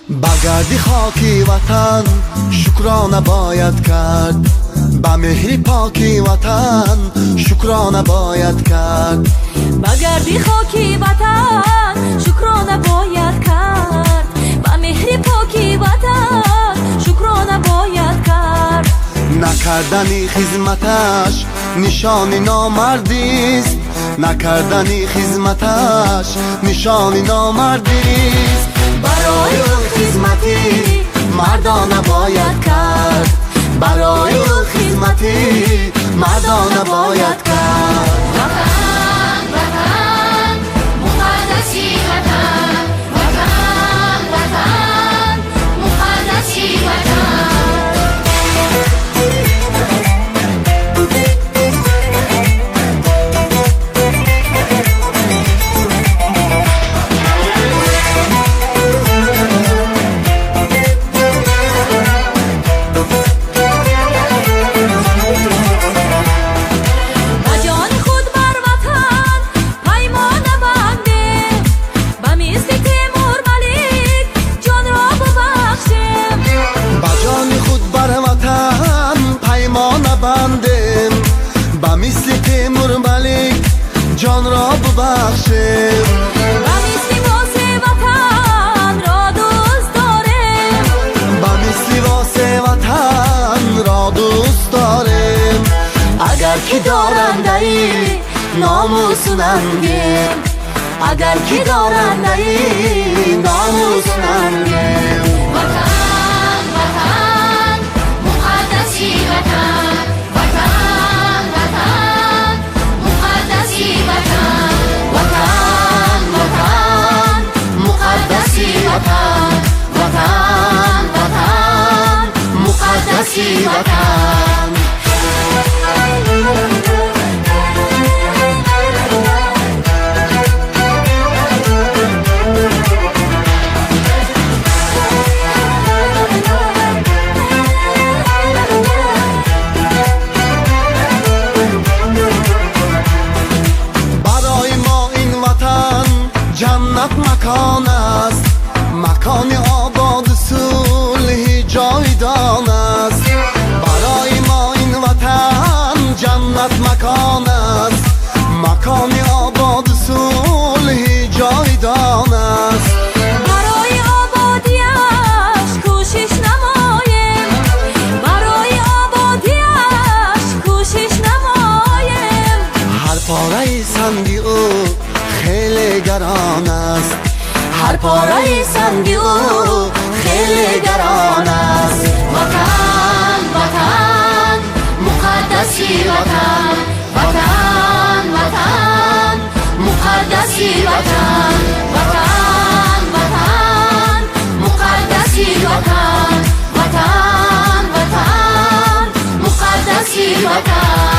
برگردی خاکی وطن شکرانه باید کرد، با مهری پاکی وطن شکرانه باید کرد. برگردی خاکی وطن شکرانه باید کرد، با مهری پاکی وطن شکرانه باید کرد. نکردنی خدمتش نشانی نامردیست، نکردنی خدمتش نشانی نامردیست. برای او خدمتی مردانه باید کرد، برای او خدمتی مردانه باید کرد. وطن وطن مقدسی وطن، وطن وطن مقدسی وطن. با مثل تیمور ملیک جان را ببخشیم، با مثل واسه وطن را دوست داریم، با مثل واسه وطن را دوست داریم. اگر که دارنده ای ناموس ننگیم، اگر که دارنده ای ناموس ننگیم. وطن وطن مقدسی وطن، وطن وطن مقدسی وطن، وطن وطن مقدسی وطن، وطن وطن مقدسی وطن. جنت مکان است، مکان آباد صلح جاودان است. برای ما این وطن جنت مکان است، مکان آباد صلح جاودان است. برای آبادیش کوشش نماییم، برای آبادیش کوشش نماییم. هر پاره سنگی او خیلی گران است، هر پاره سنگی او خیلی گران است. وطن وطن مقدسی وطن، وطن وطن مقدسی وطن، وطن وطن مقدسی وطن، وطن وطن مقدسی وطن.